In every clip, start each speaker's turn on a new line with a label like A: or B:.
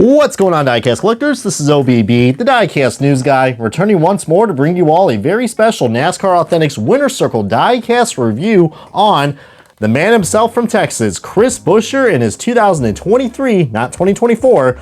A: What's going on, diecast collectors? This is OBB, the diecast news guy, returning once more to bring you all a very special NASCAR Authentics Winner's Circle diecast review on the man himself from Texas, Chris Buescher, in his 2023, not 2024,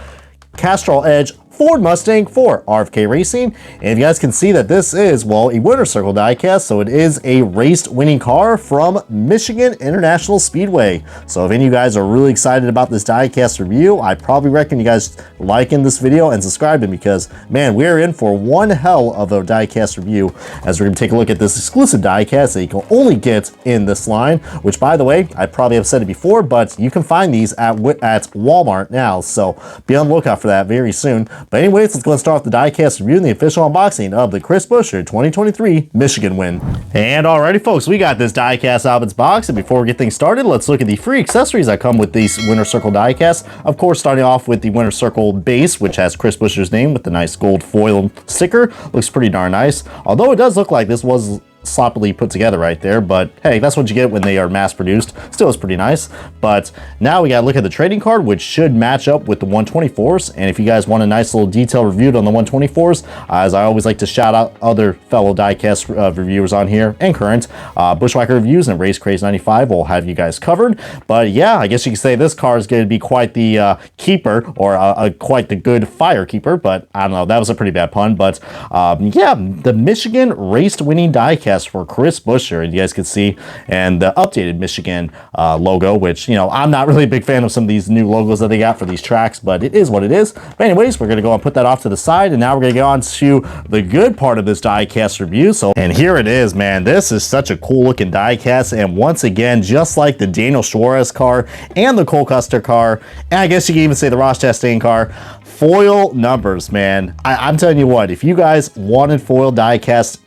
A: Castrol Edge Ford Mustang for RFK Racing. And if you guys can see that this is, well, a Winner's Circle diecast, so it is a race-winning car from Michigan International Speedway. So if any of you guys are really excited about this diecast review, I probably recommend you guys liking this video and subscribing, because, man, we're in for one hell of a diecast review as we're going to take a look at this exclusive diecast that you can only get in this line, which, by the way, I probably have said it before, but you can find these at Walmart now, so be on the lookout for that very soon. But anyways, let's go and start with the diecast review and the official unboxing of the Chris Buescher 2023 Michigan win. And alrighty, folks, we got this diecast out of its box, and before we get things started, let's look at the free accessories that come with these Winner's Circle diecast. Of course, starting off with the Winner's Circle base, which has Chris Buescher's name with the nice gold foil sticker. Looks pretty darn nice, although it does look like this was sloppily put together right there, but hey, that's what you get when they are mass produced. Still is pretty nice. But now we gotta look at the trading card, which should match up with the 124s. And if you guys want a nice little detail reviewed on the 124s, as I always like to shout out other fellow diecast reviewers on here and current, Bushwhacker Reviews and Race Craze 95 will have you guys covered. But yeah, I guess you could say this car is going to be quite the keeper, or quite the good fire keeper, but I don't know, that was a pretty bad pun. But yeah, the Michigan race winning diecast for Chris Buescher, and you guys can see, and the updated Michigan logo, which, you know, I'm not really a big fan of some of these new logos that they got for these tracks, but it is what it is. But anyways, we're going to go and put that off to the side, and now we're going to get on to the good part of this diecast review. So, and here it is, man. This is such a cool looking diecast, and once again, just like the Daniel Suarez car and the Cole Custer car, and I guess you can even say the Ross Chastain car, foil numbers, man. I'm telling you what, if you guys wanted foil diecast,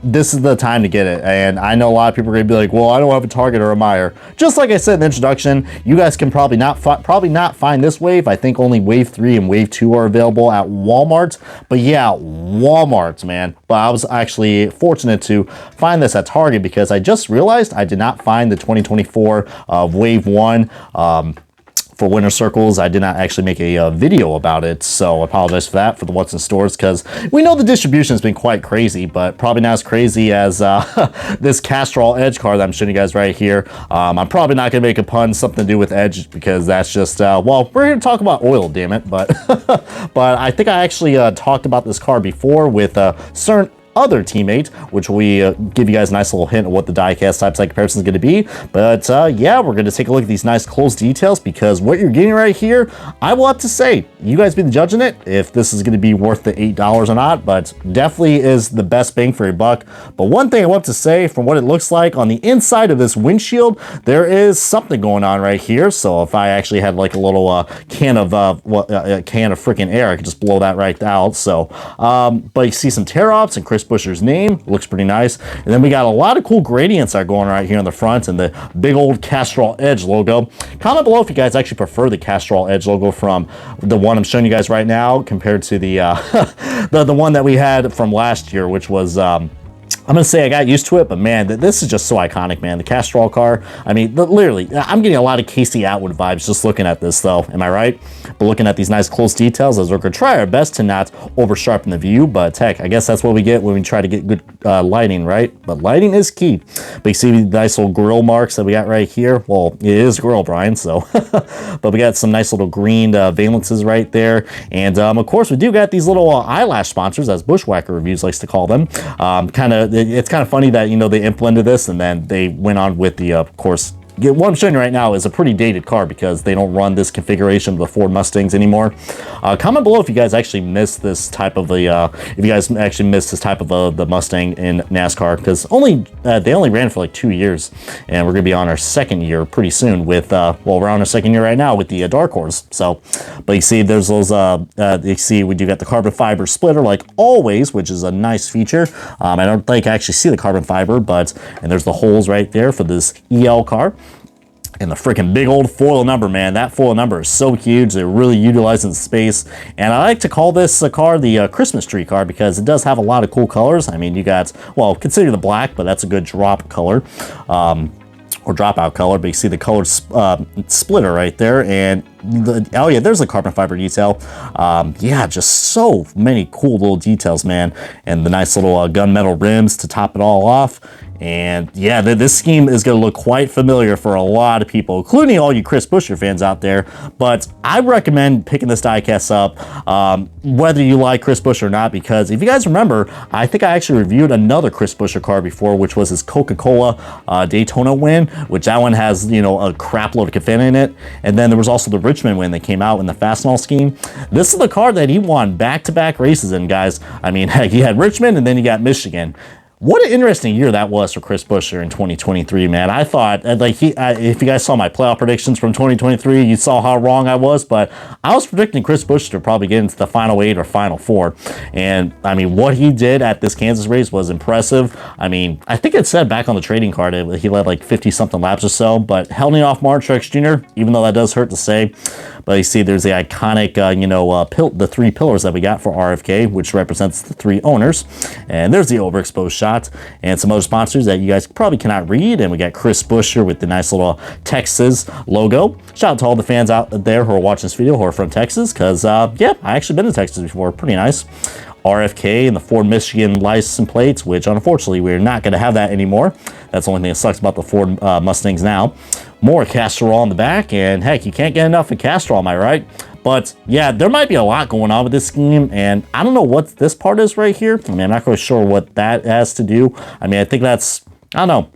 A: this is the time to get it. And I know a lot of people are going to be like, well, I don't have a Target or a Meyer. Just like I said in the introduction, you guys can probably not find this wave. I think only wave 3 and wave 2 are available at Walmart. But yeah, Walmart, man. But I was actually fortunate to find this at Target, because I just realized I did not find the 2024 wave 1 for Winner's Circles. I did not actually make a video about it, so I apologize for that, for the what's in stores, because we know the distribution has been quite crazy, but probably not as crazy as this Castrol Edge car that I'm showing you guys right here. I'm probably not going to make a pun, something to do with Edge, because that's just, well, we're here to talk about oil, damn it, but, but I think I actually talked about this car before with certain other teammate, which we give you guys a nice little hint of what the diecast type side comparison is going to be. But yeah, we're going to take a look at these nice close details, because what you're getting right here, I will have to say, you guys be the judge in it if this is going to be worth the $8 or not, but definitely is the best bang for your buck. But one thing I want to say, from what it looks like on the inside of this windshield, there is something going on right here. So if I actually had like a little can of freaking air, I could just blow that right out. So but you see some tear offs and Chris Buescher's name looks pretty nice. And then we got a lot of cool gradients that are going right here on the front, and the big old Castrol Edge logo. Comment below if you guys actually prefer the Castrol Edge logo from the one I'm showing you guys right now compared to the the one that we had from last year, which was I'm going to say I got used to it, but man, this is just so iconic, man. The Castrol car, I mean, literally, I'm getting a lot of Casey Atwood vibes just looking at this, though. Am I right? But looking at these nice close details, as we're going to try our best to not over-sharpen the view, but heck, I guess that's what we get when we try to get good lighting, right? But lighting is key. But you see the nice little grill marks that we got right here? Well, it is grill, Brian, so. But we got some nice little green valences right there. And, of course, we do got these little eyelash sponsors, as Bushwhacker Reviews likes to call them. It's kind of funny that, you know, they implemented this and then they went on with the, of course, what I'm showing you right now is a pretty dated car, because they don't run this configuration of the Ford Mustangs anymore. Comment below if you guys actually missed this type of the the Mustang in NASCAR, because they only ran for like 2 years, and we're gonna be on our second year pretty soon with well, we're on our second year right now with the Dark Horse. So, but you see there's those you see we do got the carbon fiber splitter like always, which is a nice feature. I don't think I actually see the carbon fiber, and there's the holes right there for this EL car. And the freaking big old foil number, man. That foil number is so huge. They're really utilizing the space. And I like to call this car the Christmas tree car, because it does have a lot of cool colors. I mean, you got, well, consider the black, but that's a good drop color. Or dropout color, but you see the colored splitter right there, and oh yeah, there's a carbon fiber detail. Yeah, just so many cool little details, man. And the nice little gunmetal rims to top it all off. And yeah, this scheme is going to look quite familiar for a lot of people, including all you Chris Buescher fans out there. But I recommend picking this diecast up, whether you like Chris Buescher or not, because if you guys remember, I think I actually reviewed another Chris Buescher car before, which was his Coca-Cola Daytona win, which that one has, you know, a crap load of confetti in it. And then there was also the Richmond win that came out in the Fastenal scheme. This is the car that he won back-to-back races in, guys. I mean, heck, he had Richmond and then he got Michigan. What an interesting year that was for Chris Buescher in 2023, man. I thought, like, if you guys saw my playoff predictions from 2023, you saw how wrong I was, but I was predicting Chris Buescher to probably get into the Final 8 or Final 4. And, I mean, what he did at this Kansas race was impressive. I mean, I think it said back on the trading card, he led like 50-something laps or so, but holding off Martin Truex Jr., even though that does hurt to say. But you see, there's the iconic, the 3 pillars that we got for RFK, which represents the 3 owners. And there's the overexposed shot and some other sponsors that you guys probably cannot read. And we got Chris Buescher with the nice little Texas logo. Shout out to all the fans out there who are watching this video who are from Texas, because, yeah, I actually been to Texas before. Pretty nice. RFK and the Ford Michigan license plates, which unfortunately we're not going to have that anymore. That's the only thing that sucks about the Ford Mustangs now. More Castrol on the back, and heck, you can't get enough of Castrol, am I right? But yeah, there might be a lot going on with this scheme, and I don't know what this part is right here. I mean, I'm not really sure what that has to do. I mean, I think that's, I don't know.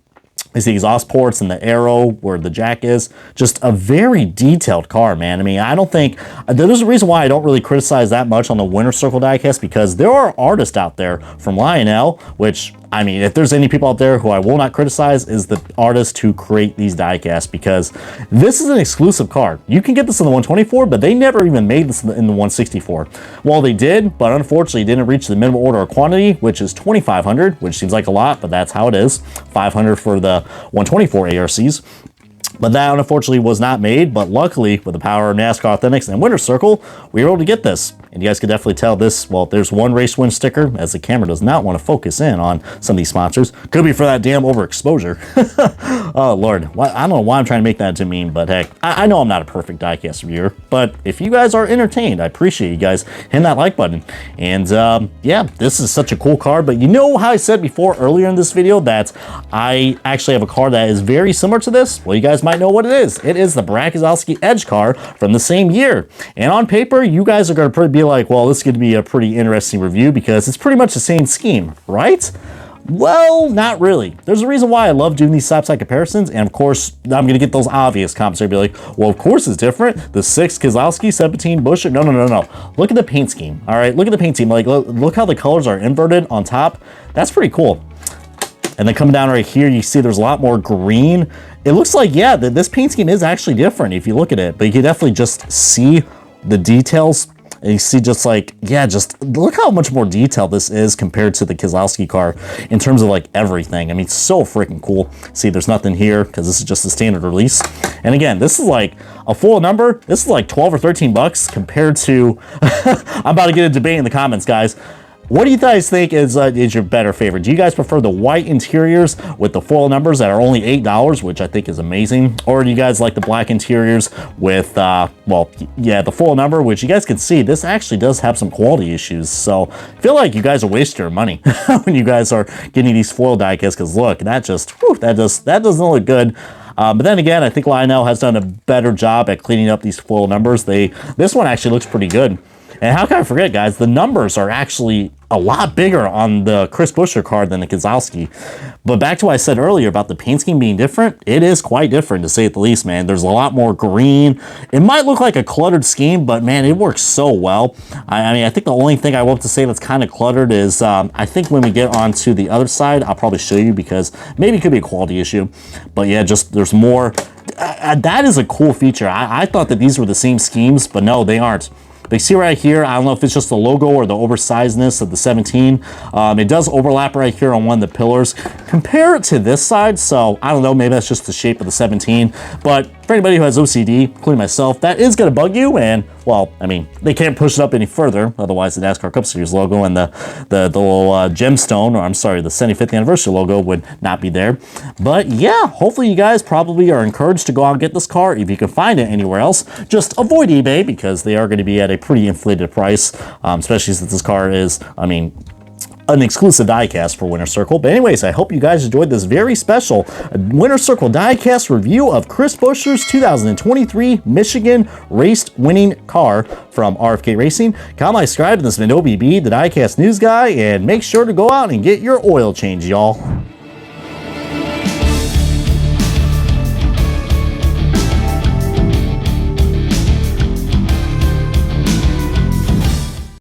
A: It's the exhaust ports and the arrow where the jack is. Just a very detailed car, man. I mean, I don't think... There's a reason why I don't really criticize that much on the Winter Circle diecast, because there are artists out there from Lionel, which... I mean, if there's any people out there who I will not criticize, is the artists who create these diecasts, because this is an exclusive car. You can get this in the 124, but they never even made this in the 164. Well, they did, but unfortunately didn't reach the minimum order of quantity, which is 2,500, which seems like a lot, but that's how it is. 500 for the 124 ARCs. But that unfortunately was not made, but luckily with the power of NASCAR Authentics and Winter Circle, we were able to get this. And you guys can definitely tell this, well, there's one race win sticker, as the camera does not want to focus in on some of these sponsors. Could be for that damn overexposure. Oh, Lord. I don't know why I'm trying to make that into a meme, but heck, I know I'm not a perfect diecast reviewer, but if you guys are entertained, I appreciate you guys hitting that like button. And yeah, this is such a cool car, but you know how I said before earlier in this video that I actually have a car that is very similar to this? Well, you guys might know what it is. It is the Brad Keselowski Edge car from the same year. And on paper, you guys are going to be like, well, this is going to be a pretty interesting review because it's pretty much the same scheme, right? Well, not really. There's a reason why I love doing these side-by-side comparisons, and of course, I'm going to get those obvious comments. They'll be like, well, of course it's different. The 6 Keselowski, 17 Buescher. No. Look at the paint scheme. All right, look at the paint scheme. Like, look how the colors are inverted on top. That's pretty cool. And then coming down right here, you see there's a lot more green. It looks like, yeah, this paint scheme is actually different if you look at it, but you can definitely just see the details. And you see just like, yeah, just look how much more detailed this is compared to the Keselowski car in terms of like everything. I mean, it's so freaking cool. See, there's nothing here because this is just a standard release. And again, this is like a full number. This is like 12 or 13 bucks compared to, I'm about to get a debate in the comments, guys. What do you guys think is your better favorite? Do you guys prefer the white interiors with the foil numbers that are only $8, which I think is amazing? Or do you guys like the black interiors with, well, yeah, the foil number, which you guys can see, this actually does have some quality issues. So I feel like you guys are wasting your money when you guys are getting these foil diecasts, because look, that just, whew, that doesn't look good. But then again, I think Lionel has done a better job at cleaning up these foil numbers. This one actually looks pretty good. And how can I forget, guys, the numbers are actually a lot bigger on the Chris Buescher card than the Keselowski. But back to what I said earlier about the paint scheme being different, it is quite different to say at the least, man. There's a lot more green. It might look like a cluttered scheme, but man, it works so well. I mean, I think the only thing I want to say that's kind of cluttered is I think when we get onto the other side, I'll probably show you because maybe it could be a quality issue. But yeah, just there's more. That is a cool feature. I thought that these were the same schemes, but no, they aren't. But you see right here, I don't know if it's just the logo or the oversizedness of the 17. It does overlap right here on one of the pillars. Compare it to this side, so I don't know, maybe that's just the shape of the 17. But
B: for anybody who has OCD, including myself, that is going to bug you. And, well, I mean, they can't push it up any further. Otherwise, the NASCAR Cup Series logo and the little gemstone, or I'm sorry, the 75th anniversary logo would not be there. But yeah, hopefully you guys probably are encouraged to go out and get this car if you can find it anywhere else. Just avoid eBay because they are going to be at a pretty inflated price, especially since this car is, I mean, an exclusive diecast for Winter Circle. But anyways, I hope you guys enjoyed this very special Winter Circle diecast review of Chris Buescher's 2023 Michigan race winning car from RFK Racing. Comment, subscribe, and this has been OBB, the diecast news guy, and make sure to go out and get your oil change, y'all.